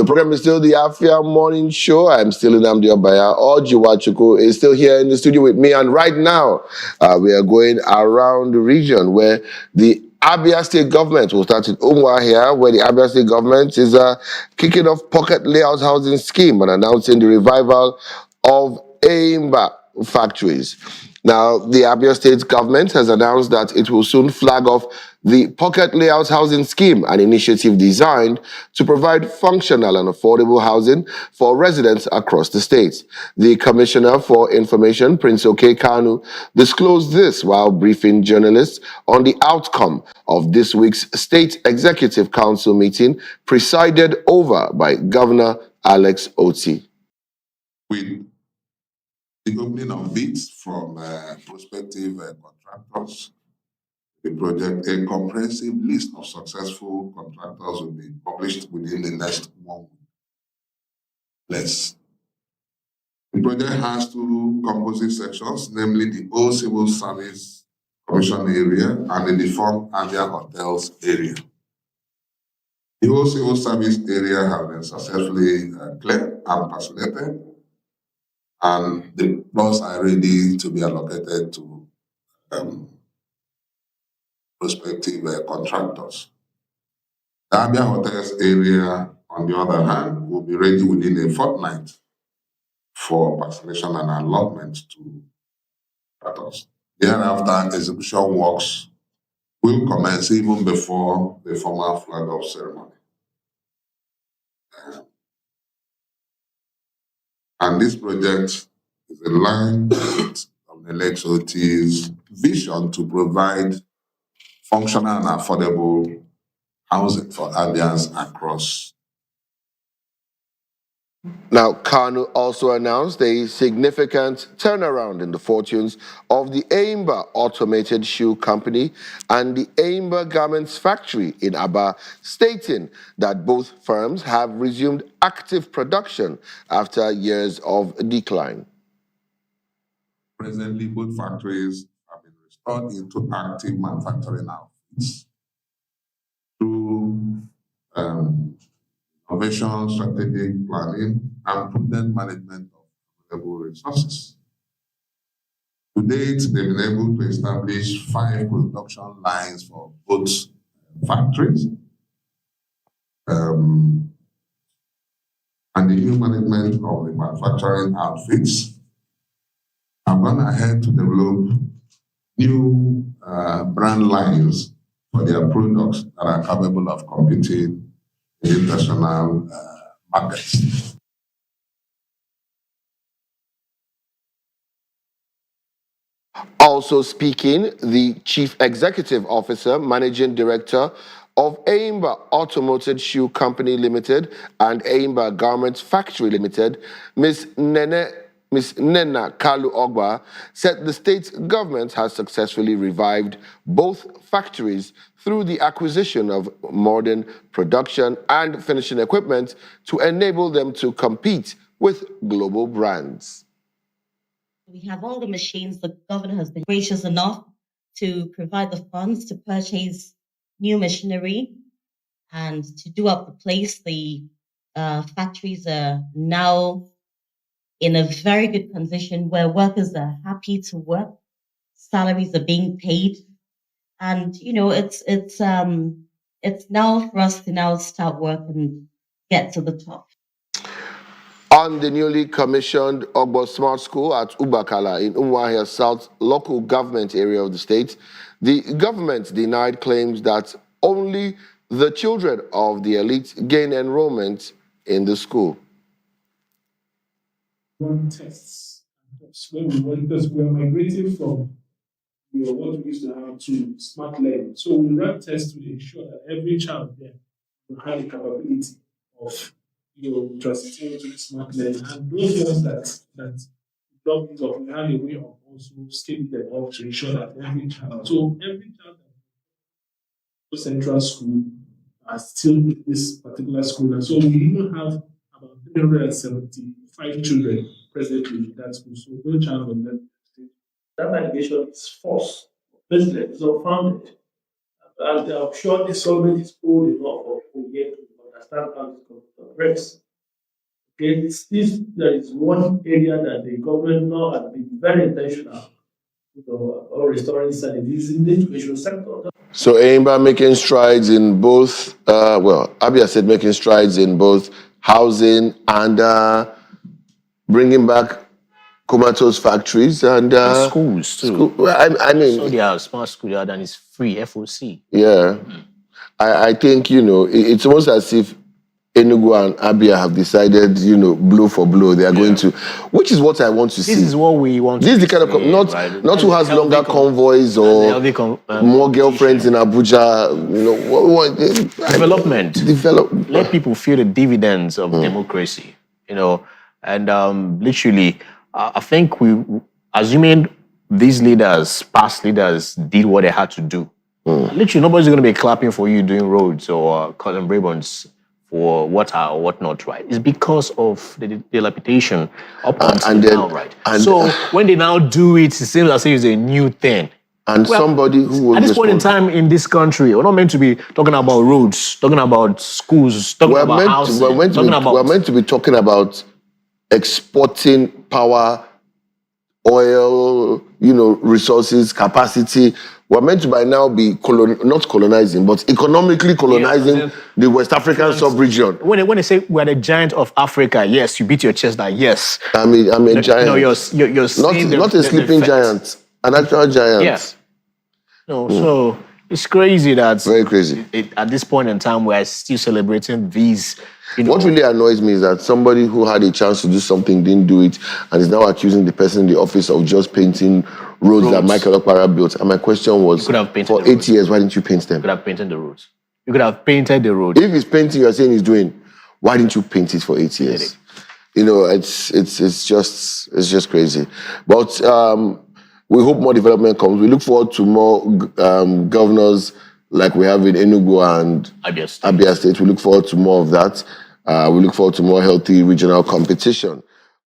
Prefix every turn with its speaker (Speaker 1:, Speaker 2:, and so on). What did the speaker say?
Speaker 1: program is still the Afia Morning Show. I'm still in Nnamdi Obaya. Ojiwachuku is still here in the studio with me. And right now, we are going around the region where the Abia State Government will start in Umuahia, where the Abia State Government is kicking off pocket layout housing scheme and announcing the revival of Enyimba factories. Now, the Abia State Government has announced that it will soon flag off the Pocket Layout Housing Scheme, an initiative designed to provide functional and affordable housing for residents across the state. The Commissioner for Information, Prince Okey Kanu, disclosed this while briefing journalists on the outcome of this week's State Executive Council meeting presided over by Governor Alex Otti.
Speaker 2: With the opening of bids from prospective contractors, the project, a comprehensive list of successful contractors will be published within the next 1 week. Less. The project has two composite sections, namely the Old Civil Service Commission area and the defunct Abia Hotels area. The Old Civil Service area has been successfully cleared and facilitated, and the plots are ready to be allocated to prospective contractors. The Abia Hotels area, on the other hand, will be ready within a fortnight for vaccination and allotment to contractors. Thereafter, execution works will commence even before the formal flag-off ceremony. And this project is in line with Alex Otti's vision to provide functional and affordable housing for Abians across.
Speaker 1: Now, Kanu also announced a significant turnaround in the fortunes of the Enyimba Automated Shoe Company and the Enyimba Garments Factory in Aba, stating that both firms have resumed active production after years of decline.
Speaker 2: Presently, both factories have been restored into active manufacturing outfits through innovation, strategic planning, and prudent management of available resources. To date, they've been able to establish 5 production lines for both factories. And the new management of the manufacturing outfits have gone ahead to develop new brand lines for their products that are capable of competing in international markets.
Speaker 1: Also speaking, the Chief Executive Officer, Managing Director of Enyimba Automated Shoe Company Limited and Enyimba Garments Factory Limited, Ms. Nena Kalu-Ogba, said the state government has successfully revived both factories through the acquisition of modern production and finishing equipment to enable them to compete with global brands.
Speaker 3: We have all the machines. The governor has been gracious enough to provide the funds to purchase new machinery and to do up the place. The factories are now in a very good condition where workers are happy to work, salaries are being paid, and it's now for us to now start work and get to the top.
Speaker 1: On the newly commissioned Ogbo Smart School at Ubakala in Umuahia South local government area of the state, the government denied claims that only the children of the elite gain enrollment in the school.
Speaker 4: Run tests. When we run tests, we are migrating from what we used to have to smart learning. So we run tests to ensure that every child there will have the capability of transitioning into the smart learning. And those ones that don't meet up, we have a way of also scaling them up to ensure that every child that goes to central school are still in this particular school. And so we even have about 375 children presently in that school. So no child of them. That allegation is false. President is unfounded. And I'm sure this government is old enough for yet to understand how this government operates. Okay, since there is one area that the government now has been very intentional, about restoring sanity is in the education sector.
Speaker 1: So Enyimba making strides in both, Abia State making strides in both housing and bringing back comatose factories and
Speaker 5: schools too.
Speaker 1: School, I mean,
Speaker 5: So they have smart school there, and it's free FOC.
Speaker 1: yeah. I think, it's almost as if Enugu and Abia have decided, blow for blow. They are going to, which is what I want to see.
Speaker 5: This is what we want.
Speaker 1: This is the kind of not who has longer convoys or more girlfriends in Abuja. What we want
Speaker 5: development. Let people feel the dividends of democracy. And literally, I think assuming these past leaders, did what they had to do. Literally, nobody's going to be clapping for you doing roads or cutting ribbons for water or whatnot, right? It's because of the dilapidation up until now, right? So when they now do it, it seems as if it's a new thing.
Speaker 1: And somebody who will
Speaker 5: at this point in time in this country, we're not meant to be talking about roads, talking about schools, talking about houses. We're
Speaker 1: meant to be talking about exporting power, oil, resources, capacity. We're meant to by now be not colonizing, but economically colonizing the West African sub-region.
Speaker 5: When they say we're the giant of Africa, yes, you beat your chest that yes.
Speaker 1: I'm a giant.
Speaker 5: No, you're
Speaker 1: not a sleeping giant, an actual giant.
Speaker 5: Yeah. So it's crazy that
Speaker 1: very crazy.
Speaker 5: At this point in time, we're still celebrating these.
Speaker 1: What really annoys me is that somebody who had a chance to do something didn't do it and is now accusing the person in the office of just painting roads that Michael Okpara built. And my question was, for 8 years, why didn't you paint them?
Speaker 5: You could have painted the roads. You could have painted the road.
Speaker 1: If he's painting, you're saying he's doing, why didn't you paint it for 8 years? It's just crazy. But we hope more development comes. We look forward to more governors like we have in Enugu and Abia State. We look forward to more of that. We look forward to more healthy regional competition.